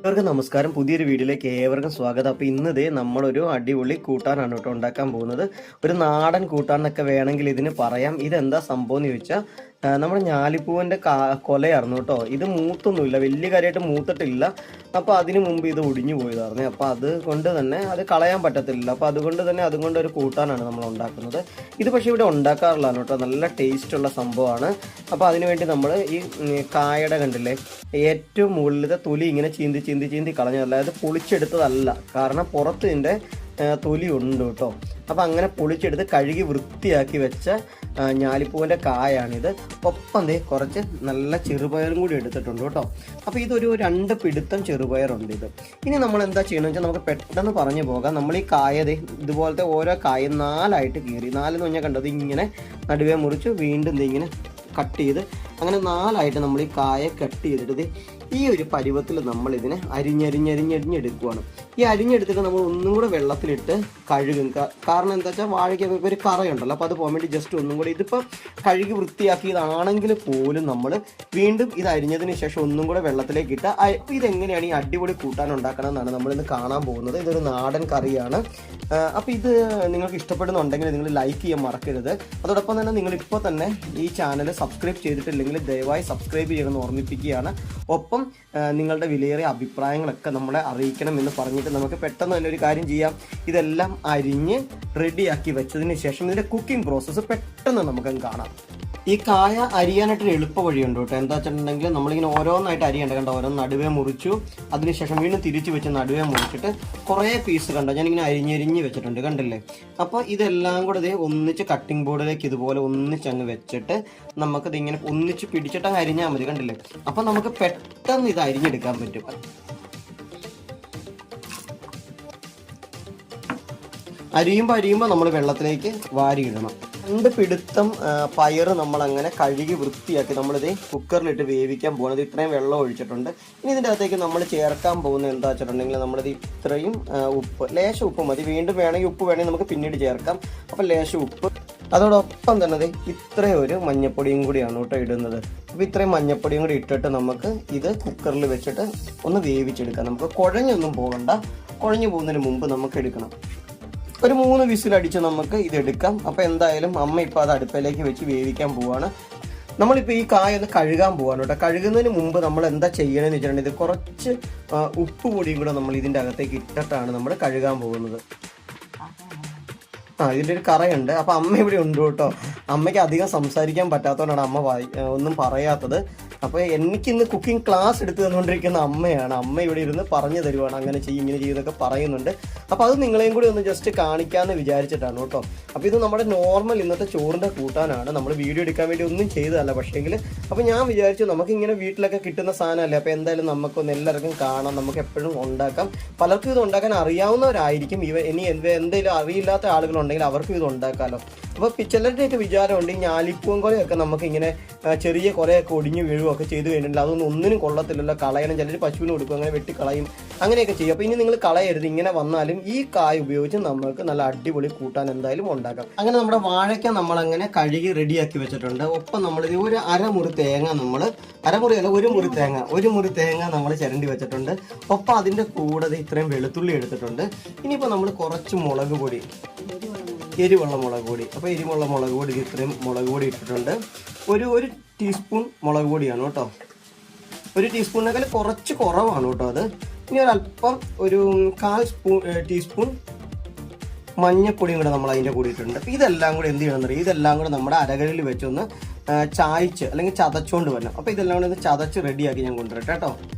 എല്ലാവർക്കും നമസ്കാരം. പുതിയൊരു വീഡിയോയിലേക്ക് ഏവർക്കും സ്വാഗതം. അപ്പോൾ ഇന്നതേ നമ്മളൊരു അടിപൊളി കൂട്ടാനാണ് കേട്ടോ ഉണ്ടാക്കാൻ പോകുന്നത്. ഒരു നാടൻ കൂട്ടാൻ എന്നൊക്കെ വേണമെങ്കിൽ ഇതിന് പറയാം. ഇതെന്താ സംഭവം എന്ന് ചോദിച്ചാൽ നമ്മുടെ ഞാലിപ്പൂവിൻ്റെ കൊലയായിരുന്നു കേട്ടോ. ഇത് മൂത്തൊന്നുമില്ല, വലിയ കാര്യമായിട്ട് മൂത്തിട്ടില്ല. അപ്പോൾ അതിന് മുമ്പ് ഇത് ഒടിഞ്ഞു പോയതായിരുന്നു. അപ്പോൾ അതുകൊണ്ട് തന്നെ അത് കളയാൻ പറ്റത്തില്ല. അപ്പോൾ അതുകൊണ്ട് തന്നെ അതുകൊണ്ട് ഒരു കൂട്ടാനാണ് നമ്മൾ ഉണ്ടാക്കുന്നത്. ഇത് പക്ഷേ ഇവിടെ ഉണ്ടാക്കാറില്ലാണ് കേട്ടോ. നല്ല ടേസ്റ്റുള്ള സംഭവമാണ്. അപ്പോൾ അതിനുവേണ്ടി നമ്മൾ ഈ കായയുടെ കണ്ടില്ലേ, ഏറ്റവും മുകളിലത്തെ തൊലി ഇങ്ങനെ ചീന്തി കളഞ്ഞു. അതായത് പൊളിച്ചെടുത്തതല്ല, കാരണം പുറത്ത് ഇതിൻ്റെ തൊലി ഉണ്ട് കേട്ടോ. അപ്പോൾ അങ്ങനെ പൊളിച്ചെടുത്ത് കഴുകി വൃത്തിയാക്കി വെച്ച ഞാലിപ്പൂവിൻ്റെ കായാണിത്. ഒപ്പം കുറച്ച് നല്ല ചെറുപയറും കൂടി എടുത്തിട്ടുണ്ട് കേട്ടോ. അപ്പോൾ ഇതൊരു 2 പിടുത്തം ചെറുപയറുണ്ട് ഇത്. ഇനി നമ്മൾ എന്താ ചെയ്യണമെന്ന് വെച്ചാൽ നമുക്ക് പെട്ടെന്ന് പറഞ്ഞു പോകാം. നമ്മൾ ഈ കായതേ ഇതുപോലത്തെ ഓരോ കായും 4ആയിട്ട് കീറി, 4 എന്ന് പറഞ്ഞാൽ കണ്ടത് ഇങ്ങനെ നടുവേ മുറിച്ച് വീണ്ടും ഇങ്ങനെ കട്ട് ചെയ്ത് അങ്ങനെ 4ആയിട്ട് നമ്മൾ ഈ കായ കട്ട് ചെയ്തിട്ട് ഈ ഒരു പരുവത്തിൽ നമ്മളിതിനെ അരിഞ്ഞെടുക്കുവാണ്. ഈ അരിഞ്ഞെടുത്തിട്ട് നമ്മൾ ഒന്നും കൂടെ വെള്ളത്തിലിട്ട് കഴുകും. കാരണം എന്താ വെച്ചാൽ വാഴയ്ക്കൊക്കെ ഒരു കറയുണ്ടല്ലോ, അപ്പോൾ അത് പോകാൻ വേണ്ടി ജസ്റ്റ് ഒന്നും കൂടെ ഇതിപ്പോൾ കഴുകി വൃത്തിയാക്കിയതാണെങ്കിൽ പോലും നമ്മൾ വീണ്ടും ഇത് അരിഞ്ഞതിന് ശേഷം ഒന്നും കൂടെ വെള്ളത്തിലേക്ക് ഇട്ട് ഇതെങ്ങനെയാണ് ഈ അടിപൊളി കൂട്ടാൻ ഉണ്ടാക്കണം എന്നാണ് നമ്മളിന്ന് കാണാൻ പോകുന്നത്. ഇതൊരു നാടൻ കറിയാണ്. അപ്പോൾ ഇത് നിങ്ങൾക്ക് ഇഷ്ടപ്പെടുന്നുണ്ടെങ്കിൽ നിങ്ങൾ ലൈക്ക് ചെയ്യാൻ മറക്കരുത്. അതോടൊപ്പം തന്നെ നിങ്ങളിപ്പോൾ തന്നെ ഈ ചാനൽ സബ്സ്ക്രൈബ് ചെയ്തിട്ടില്ലെങ്കിൽ ദയവായി സബ്സ്ക്രൈബ് ചെയ്യണമെന്ന് ഓർമ്മിപ്പിക്കുകയാണ്. ഒപ്പം നിങ്ങളുടെ വിലയേറിയ അഭിപ്രായങ്ങളൊക്കെ നമ്മളെ അറിയിക്കണം എന്ന് പറഞ്ഞിട്ട് നമുക്ക് പെട്ടെന്ന് തന്നെ ഒരു കാര്യം ചെയ്യാം. ഇതെല്ലാം അരിഞ്ഞ് റെഡിയാക്കി വെച്ചതിന് ശേഷം ഇതിൻ്റെ കുക്കിംഗ് പ്രോസസ്സ് പെട്ടെന്ന് നമുക്കങ്ങ് കാണാം. ഈ കായ അരിയാനായിട്ടൊരു എളുപ്പ വഴിയുണ്ട് കേട്ടോ. എന്താ വെച്ചിട്ടുണ്ടെങ്കിൽ നമ്മളിങ്ങനെ ഓരോന്നായിട്ട് അരിയേണ്ട കണ്ടോ. ഓരോന്ന് നടുവേ മുറിച്ചു, അതിനുശേഷം വീണ്ടും തിരിച്ച് വെച്ച് നടുവേ മുറിച്ചിട്ട് കുറേ പീസ് കണ്ടോ ഞാനിങ്ങനെ അരിഞ്ഞ് വെച്ചിട്ടുണ്ട്, കണ്ടില്ലേ. അപ്പോൾ ഇതെല്ലാം കൂടെ ഒന്നിച്ച് കട്ടിംഗ് ബോർഡിലേക്ക് ഇതുപോലെ ഒന്നിച്ചങ്ങ് വെച്ചിട്ട് നമുക്കത് ഇങ്ങനെ ഒന്നിച്ച് പിടിച്ചിട്ട് അങ്ങ് അരിഞ്ഞാൽ മതി, കണ്ടില്ലേ. അപ്പോൾ നമുക്ക് പെട്ടെന്ന് ഇത് അരിഞ്ഞെടുക്കാൻ പറ്റും. അരിയുമ്പോൾ നമ്മൾ വെള്ളത്തിലേക്ക് വാരിയിടണം. 2 പിടുത്തം പയർ നമ്മളങ്ങനെ കഴുകി വൃത്തിയാക്കി നമ്മളിത് കുക്കറിലിട്ട് വേവിക്കാൻ പോകുന്നത്. ഇത്രയും വെള്ളം ഒഴിച്ചിട്ടുണ്ട്. ഇനി ഇതിൻ്റെ അകത്തേക്ക് നമ്മൾ ചേർക്കാൻ പോകുന്നത് എന്താ വെച്ചിട്ടുണ്ടെങ്കിൽ നമ്മളിത് ഇത്രയും ഉപ്പ്, ലേശം ഉപ്പ് മതി. വീണ്ടും വേണമെങ്കിൽ ഉപ്പ് വേണമെങ്കിൽ നമുക്ക് പിന്നീട് ചേർക്കാം. അപ്പം ലേശം ഉപ്പ്, അതോടൊപ്പം തന്നെ ഇത്രയും ഒരു മഞ്ഞപ്പൊടിയും കൂടിയാണ് കേട്ടോ ഇടുന്നത്. അപ്പോൾ ഇത്രയും മഞ്ഞപ്പൊടിയും കൂടി ഇട്ടിട്ട് നമുക്ക് ഇത് കുക്കറിൽ വെച്ചിട്ട് ഒന്ന് വേവിച്ചെടുക്കാം. നമുക്ക് കുഴഞ്ഞൊന്നും പോകണ്ട. കുഴഞ്ഞു പോകുന്നതിന് മുമ്പ് നമുക്ക് എടുക്കണം. ഒരു 3 വിസിലടിച്ച് നമുക്ക് ഇതെടുക്കാം. അപ്പോൾ എന്തായാലും അമ്മ ഇപ്പോൾ അത് അടുപ്പിലേക്ക് വെച്ച് വേവിക്കാൻ പോവുകയാണ്. നമ്മളിപ്പോൾ ഈ കായ ഒന്ന് കഴുകാൻ പോവാണ് കേട്ടോ. കഴുകുന്നതിന് മുമ്പ് നമ്മൾ എന്താ ചെയ്യണമെന്ന് വെച്ചിട്ടുണ്ടെങ്കിൽ കുറച്ച് ഉപ്പ് പൊടിയും കൂടെ നമ്മൾ ഇതിൻ്റെ അകത്തേക്ക് ഇട്ടിട്ടാണ് നമ്മൾ കഴുകാൻ പോകുന്നത്. ഇതിൻ്റെ ഒരു കറയുണ്ട്. അപ്പോൾ അമ്മ ഇവിടെ ഉണ്ട് കേട്ടോ. അമ്മയ്ക്ക് അധികം സംസാരിക്കാൻ പറ്റാത്തതുകൊണ്ടാണ് അമ്മ ഒന്നും പറയാത്തത്. അപ്പോൾ എനിക്കിന്ന് കുക്കിംഗ് ക്ലാസ് എടുത്തു തന്നുകൊണ്ടിരിക്കുന്ന അമ്മയാണ്. അമ്മ ഇവിടെ ഇരുന്ന് പറഞ്ഞു തരുവാണ്, അങ്ങനെ ചെയ്യും ഇങ്ങനെ ചെയ്യുന്നൊക്കെ പറയുന്നുണ്ട്. അപ്പോൾ അത് നിങ്ങളെയും കൂടി ഒന്ന് ജസ്റ്റ് കാണിക്കാമെന്ന് വിചാരിച്ചിട്ടാണ് കേട്ടോ. അപ്പോൾ ഇത് നമ്മുടെ നോർമൽ ഇന്നത്തെ ചോറിൻ്റെ കൂട്ടാനാണ്. നമ്മൾ വീഡിയോ എടുക്കാൻ വേണ്ടി ഒന്നും ചെയ്തതല്ല. പക്ഷേങ്കിൽ അപ്പോൾ ഞാൻ വിചാരിച്ചു നമുക്കിങ്ങനെ വീട്ടിലൊക്കെ കിട്ടുന്ന സാധനമല്ലേ, അപ്പോൾ എന്തായാലും നമുക്കൊന്ന് എല്ലാവർക്കും കാണാം, നമുക്ക് എപ്പോഴും ഉണ്ടാക്കാം. പലർക്കും ഇത് ഉണ്ടാക്കാൻ അറിയാവുന്നവരായിരിക്കും. ഇനി എന്തെങ്കിലും അറിയില്ലാത്ത ആളുകളുണ്ടെങ്കിൽ അവർക്കും ഇത് ഉണ്ടാക്കാമല്ലോ. അപ്പോൾ ചിലരുടെയൊക്കെ വിചാരമുണ്ട് ഈ ഞാലിപ്പൂവൻ കൊലയൊക്കെ നമുക്കിങ്ങനെ ചെറിയ കുറേയൊക്കെ ഒടിഞ്ഞു വീഴുകയൊക്കെ ചെയ്ത് കഴിഞ്ഞിട്ടില്ല, അതൊന്നും ഒന്നിനും കൊള്ളത്തില്ലല്ലോ, കളയണം. ചിലർ പശുവിന് കൊടുക്കും, അങ്ങനെ വെട്ടിക്കളയും, അങ്ങനെയൊക്കെ ചെയ്യും. അപ്പോൾ ഇനി നിങ്ങൾ കളയരുത്. ഇങ്ങനെ വന്നാലും ഈ കായ ഉപയോഗിച്ച് നമുക്ക് നല്ല അടിപൊളി കൂട്ടാൻ എന്തായാലും ഉണ്ടാക്കാം. അങ്ങനെ നമ്മുടെ വാഴയ്ക്ക നമ്മളങ്ങനെ കഴുകി റെഡിയാക്കി വെച്ചിട്ടുണ്ട്. ഒപ്പം നമ്മളിത് ഒരു അരമുറി തേങ്ങ, ഒരു മുറി തേങ്ങ നമ്മൾ ചിരണ്ടി വെച്ചിട്ടുണ്ട്. ഒപ്പം അതിൻ്റെ കൂടെ ഇത്രയും വെളുത്തുള്ളി എടുത്തിട്ടുണ്ട്. ഇനിയിപ്പോൾ നമ്മൾ കുറച്ച് മുളക് പൊടി, എരിവുള്ള മുളക് പൊടി. അപ്പോൾ എരിവുള്ള മുളക് പൊടി ഇത്രയും മുളക് പൊടി ഇട്ടിട്ടുണ്ട്. ഒരു ടീസ്പൂൺ മുളക് പൊടിയാണ് കേട്ടോ. 1 ടീസ്പൂണിനേക്കാൾ കുറച്ച് കുറവാണ് കേട്ടോ അത്. ഇനി ഒരല്പം ഒരു 1/4 ടീസ്പൂൺ മഞ്ഞപ്പൊടിയും കൂടെ നമ്മൾ അതിൻ്റെ കൂടി ഇട്ടിട്ടുണ്ട്. അപ്പോൾ ഇതെല്ലാം കൂടെ എന്ത് ചെയ്യണമെന്ന് അറിയാം, ഇതെല്ലാം കൂടെ നമ്മുടെ അരകല്ലിൽ വെച്ചൊന്ന് ചായച്ച് അല്ലെങ്കിൽ ചതച്ചുകൊണ്ട് വരണം. അപ്പോൾ ഇതെല്ലാം കൂടെ ഒന്ന് ചതച്ച് റെഡിയാക്കി ഞാൻ കൊണ്ടുവരട്ടെ കേട്ടോ.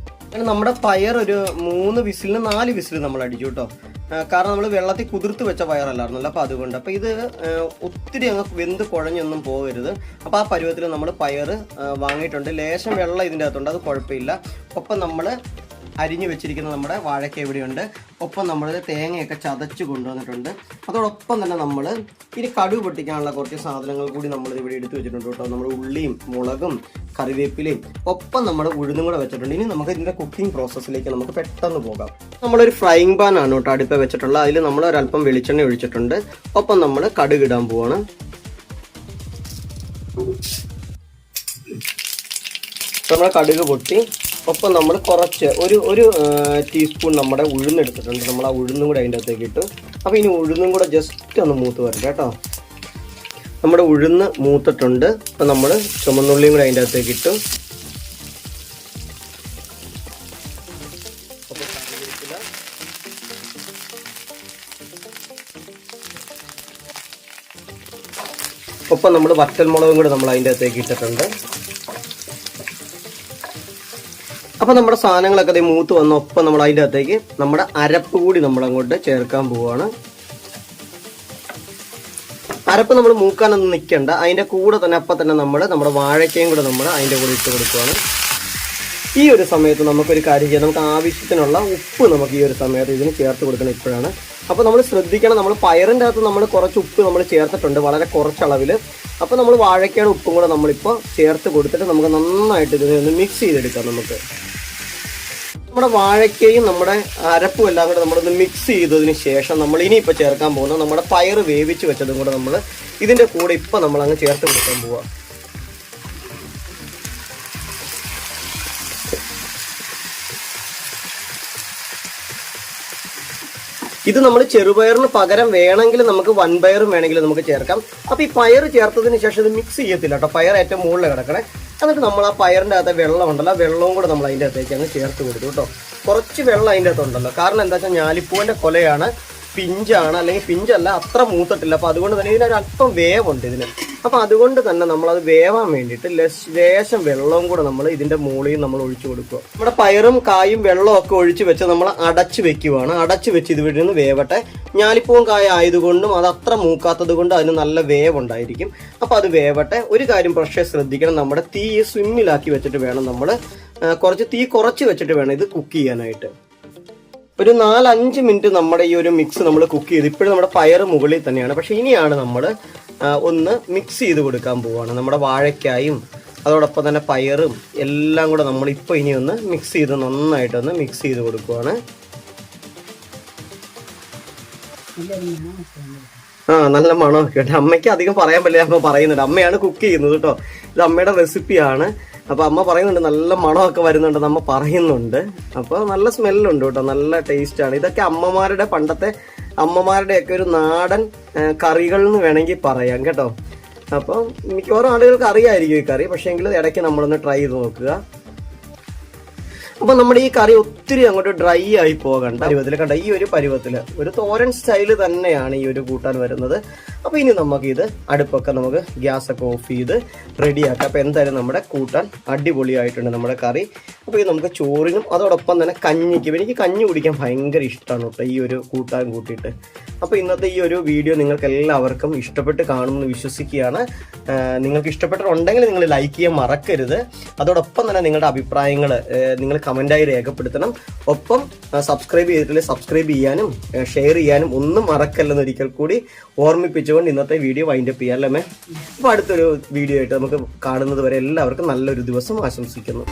അങ്ങനെ നമ്മുടെ പയർ ഒരു 3 വിസിലിന് 4 വിസിൽ നമ്മൾ അടിച്ചു കേട്ടോ. കാരണം നമ്മൾ വെള്ളത്തിൽ കുതിർത്ത് വെച്ച പയറല്ലായിരുന്നല്ലോ, അപ്പോൾ അതുകൊണ്ട്. അപ്പോൾ ഇത് ഒത്തിരി അങ്ങ് വെന്ത് കുഴഞ്ഞൊന്നും പോകരുത്. അപ്പോൾ ആ പരുവത്തിൽ നമ്മൾ പയർ വാങ്ങിയിട്ടുണ്ട്. ലേശം വെള്ളം ഇതിൻ്റെ അകത്തുണ്ട്, അത് കുഴപ്പമില്ല. ഒപ്പം നമ്മൾ അരിഞ്ഞു വെച്ചിരിക്കുന്ന നമ്മുടെ വാഴയ്ക്ക ഇവിടെയുണ്ട്. ഒപ്പം നമ്മൾ തേങ്ങയൊക്കെ ചതച്ച് കൊണ്ടുവന്നിട്ടുണ്ട്. അതോടൊപ്പം തന്നെ നമ്മൾ ഇനി കടുക് പൊട്ടിക്കാനുള്ള കുറച്ച് സാധനങ്ങൾ കൂടി നമ്മൾ ഇവിടെ എടുത്തു വെച്ചിട്ടുണ്ട് കേട്ടോ. നമ്മൾ ഉള്ളിയും മുളകും കറിവേപ്പിലയും ഒപ്പം നമ്മൾ ഉഴുന്നും കൂടെ വെച്ചിട്ടുണ്ട്. ഇനി നമുക്ക് ഇതിൻ്റെ കുക്കിംഗ് പ്രോസസ്സിലേക്ക് നമുക്ക് പെട്ടെന്ന് പോകാം. നമ്മളൊരു ഫ്രൈങ് പാൻ ആണ് കേട്ടോ അടുപ്പ് വെച്ചിട്ടുള്ളത്. അതിൽ നമ്മൾ ഒരല്പം വെളിച്ചെണ്ണ ഒഴിച്ചിട്ടുണ്ട്. ഒപ്പം നമ്മൾ കടുക് ഇടാൻ പോവാണ്. നമ്മുടെ കടുക് പൊട്ടി ഒപ്പം നമ്മൾ കുറച്ച് ഒരു ടീസ്പൂൺ നമ്മുടെ ഉഴുന്നെടുത്തിട്ടുണ്ട്. നമ്മൾ ആ ഉഴുന്നും കൂടെ അതിൻ്റെ അകത്തേക്ക് ഇട്ടു. അപ്പോൾ ഇനി ഉഴുന്നും കൂടെ ജസ്റ്റ് ഒന്ന് മൂത്ത് വരട്ടെ കേട്ടോ. നമ്മുടെ ഉഴുന്ന് മൂത്തിട്ടുണ്ട്. അപ്പം നമ്മൾ ചുമന്നുള്ളിയും കൂടെ അതിൻ്റെ അകത്തേക്ക് ഇട്ടു. ഒപ്പം നമ്മൾ വറ്റൽമുളകും കൂടെ നമ്മൾ അതിൻ്റെ അകത്തേക്ക് ഇട്ടിട്ടുണ്ട്. അപ്പം നമ്മുടെ സാധനങ്ങളൊക്കെ മൂത്ത് വന്ന ഒപ്പം നമ്മൾ അതിൻ്റെ അകത്തേക്ക് നമ്മുടെ അരപ്പ് കൂടി നമ്മൾ അങ്ങോട്ട് ചേർക്കാൻ പോവുകയാണ്. അരപ്പ് നമ്മൾ മൂക്കാനൊന്നും നിൽക്കണ്ട. അതിൻ്റെ കൂടെ തന്നെ അപ്പം തന്നെ നമ്മുടെ വാഴക്കയും കൂടെ നമ്മൾ അതിൻ്റെ കൂടെ ഇട്ട് കൊടുക്കുകയാണ്. ഈ ഒരു സമയത്ത് നമുക്കൊരു കാര്യം ചെയ്യാം. നമുക്ക് ആവശ്യത്തിനുള്ള ഉപ്പ് നമുക്ക് ഈ ഒരു സമയത്ത് ഇതിന് ചേർത്ത് കൊടുക്കണം ഇപ്പോഴാണ്. അപ്പോൾ നമ്മൾ ശ്രദ്ധിക്കണം, നമ്മൾ പയറിൻ്റെ അകത്ത് നമ്മൾ കുറച്ച് ഉപ്പ് നമ്മൾ ചേർത്തിട്ടുണ്ട്, വളരെ കുറച്ചളവിൽ. അപ്പോൾ നമ്മൾ വാഴക്കയുടെ ഉപ്പും കൂടെ നമ്മളിപ്പോൾ ചേർത്ത് കൊടുത്തിട്ട് നമുക്ക് നന്നായിട്ട് ഇതിനെ ഒന്ന് മിക്സ് ചെയ്തെടുക്കാം. നമുക്ക് നമ്മുടെ വാഴക്കയും നമ്മുടെ അരപ്പും എല്ലാം കൂടെ നമ്മളൊന്ന് മിക്സ് ചെയ്തതിന് ശേഷം നമ്മൾ ഇനിയിപ്പോൾ ചേർക്കാൻ പോകുന്നത് നമ്മുടെ പയർ വേവിച്ച് വെച്ചതും കൂടെ നമ്മൾ ഇതിൻ്റെ കൂടെ ഇപ്പോൾ നമ്മളങ്ങ് ചേർത്ത് കൊടുക്കാൻ പോവുക. ഇത് നമ്മൾ ചെറുപയറിന് പകരം വേണമെങ്കിൽ നമുക്ക് വൻപയറും വേണമെങ്കിൽ നമുക്ക് ചേർക്കാം. അപ്പോൾ ഈ പയർ ചേർത്തതിന് ശേഷം ഇത് മിക്സ് ചെയ്യത്തില്ല കേട്ടോ. പയർ ഏറ്റവും മുകളിൽ കിടക്കണേ. എന്നിട്ട് നമ്മൾ ആ പയറിൻ്റെ അകത്തെ വെള്ളം ഉണ്ടല്ലോ, ആ വെള്ളവും കൂടെ നമ്മൾ അതിൻ്റെ അകത്തേക്ക് അങ്ങ് ചേർത്ത് കൊടുത്തു കേട്ടോ. കുറച്ച് വെള്ളം അതിൻ്റെ അകത്തുണ്ടല്ലോ. കാരണം എന്താ വെച്ചാൽ ഞാലിപ്പൂവിൻ്റെ കൊലയാണ്, പിഞ്ചാണ്, അല്ലെങ്കിൽ പിഞ്ചല്ല, അത്ര മൂത്തിട്ടില്ല. അപ്പോൾ അതുകൊണ്ട് തന്നെ ഇതിനൊരു അല്പം വേവുണ്ട് ഇതിന്. അപ്പോൾ അതുകൊണ്ട് തന്നെ നമ്മളത് വേവാൻ വേണ്ടിയിട്ട് ലേശം വെള്ളവും കൂടെ നമ്മൾ ഇതിൻ്റെ മുകളിൽ നമ്മൾ ഒഴിച്ചു കൊടുക്കുക. നമ്മുടെ പയറും കായും വെള്ളവും ഒക്കെ ഒഴിച്ച് വെച്ച് നമ്മൾ അടച്ച് വെക്കുവാണ്. അടച്ച് വെച്ച് ഇത് ഇവിടെ നിന്ന് വേവട്ടെ. ഞാലിപ്പൂവും കായ ആയതുകൊണ്ടും അത് അത്ര മൂക്കാത്തത് കൊണ്ട് അതിന് നല്ല വേവുണ്ടായിരിക്കും. അപ്പോൾ അത് വേവട്ടെ. ഒരു കാര്യം പക്ഷേ ശ്രദ്ധിക്കണം, നമ്മുടെ തീ സ്വിമ്മിലാക്കി വെച്ചിട്ട് വേണം നമ്മൾ തീ കുറച്ച് വെച്ചിട്ട് വേണം ഇത് കുക്ക് ചെയ്യാനായിട്ട്. ഒരു 4-5 മിനിറ്റ് നമ്മുടെ ഈ ഒരു മിക്സ് നമ്മൾ കുക്ക് ചെയ്ത് ഇപ്പോഴും നമ്മുടെ പയർ മുകളിൽ തന്നെയാണ്. പക്ഷെ ഇനിയാണ് നമ്മൾ ഒന്ന് മിക്സ് ചെയ്ത് കൊടുക്കാൻ പോവുകയാണ്. നമ്മുടെ വാഴയ്ക്കായും അതോടൊപ്പം തന്നെ പയറും എല്ലാം കൂടെ നമ്മളിപ്പോൾ ഇനി ഒന്ന് മിക്സ് ചെയ്ത് നന്നായിട്ടൊന്ന് മിക്സ് ചെയ്ത് കൊടുക്കുവാണ്. നല്ല മണമൊക്കെ ഉണ്ട്. അമ്മയ്ക്ക് അധികം പറയാൻ പറ്റില്ല, അമ്മ പറയുന്നുണ്ട്. അമ്മയാണ് കുക്ക് ചെയ്യുന്നത് കേട്ടോ. ഇത് അമ്മയുടെ റെസിപ്പിയാണ്. അപ്പോൾ അമ്മ പറയുന്നുണ്ട് നല്ല മണമൊക്കെ വരുന്നുണ്ടെന്ന് അമ്മ പറയുന്നുണ്ട്. അപ്പോൾ നല്ല സ്മെല്ലുണ്ട് കേട്ടോ, നല്ല ടേസ്റ്റാണ്. ഇതൊക്കെ പണ്ടത്തെ അമ്മമാരുടെയൊക്കെ ഒരു നാടൻ കറികൾ എന്ന് വേണമെങ്കിൽ പറയാം കേട്ടോ. അപ്പം മിക്കവാറും ആളുകൾക്ക് അറിയായിരിക്കും ഈ കറി. പക്ഷേ എങ്കിൽ ഇടയ്ക്ക് നമ്മളൊന്ന് ട്രൈ ചെയ്ത് നോക്കുക. അപ്പൊ നമ്മുടെ ഈ കറി ഒത്തിരി അങ്ങോട്ട് ഡ്രൈ ആയി പോകണ്ട പരുവത്തിൽ കണ്ട ഈ ഒരു പരുവത്തിൽ ഒരു തോരൻ സ്റ്റൈല് തന്നെയാണ് ഈ ഒരു കൂട്ടാൻ വരുന്നത്. അപ്പൊ ഇനി നമുക്ക് ഇത് അടുപ്പൊക്കെ നമുക്ക് ഗ്യാസ് ഒക്കെ ഓഫ് ചെയ്ത് റെഡിയാക്കാം. അപ്പൊ എന്തായാലും നമ്മുടെ കൂട്ടാൻ അടിപൊളിയായിട്ടുണ്ട് നമ്മുടെ കറി. അപ്പൊ ഇത് നമുക്ക് ചോറിനും അതോടൊപ്പം തന്നെ കഞ്ഞിക്കും, എനിക്ക് കഞ്ഞി കുടിക്കാൻ ഭയങ്കര ഇഷ്ടമാണ് കേട്ടോ ഈ ഒരു കൂട്ടാൻ കൂട്ടിയിട്ട്. അപ്പൊ ഇന്നത്തെ ഈ ഒരു വീഡിയോ നിങ്ങൾക്ക് എല്ലാവർക്കും ഇഷ്ടപ്പെട്ട് കാണുമെന്ന് വിശ്വസിക്കുകയാണ്. നിങ്ങൾക്ക് ഇഷ്ടപ്പെട്ടിട്ടുണ്ടെങ്കിൽ നിങ്ങൾ ലൈക്ക് ചെയ്യാൻ മറക്കരുത്. അതോടൊപ്പം തന്നെ നിങ്ങളുടെ അഭിപ്രായങ്ങൾ നിങ്ങൾ കമന്റായി രേഖപ്പെടുത്തണം. ഒപ്പം സബ്സ്ക്രൈബ് ചെയ്തിട്ടില്ലേ സബ്സ്ക്രൈബ് ചെയ്യാനും ഷെയർ ചെയ്യാനും ഒന്നും മറക്കല്ലെന്ന് ഒരിക്കൽ കൂടി ഓർമ്മിപ്പിച്ചുകൊണ്ട് ഇന്നത്തെ വീഡിയോ വൈൻഡപ്പ് ചെയ്യാം അല്ലേ. അപ്പോൾ അടുത്തൊരു വീഡിയോ ആയിട്ട് നമുക്ക് കാണുന്നത് വരെ എല്ലാവർക്കും നല്ലൊരു ദിവസം ആശംസിക്കുന്നു.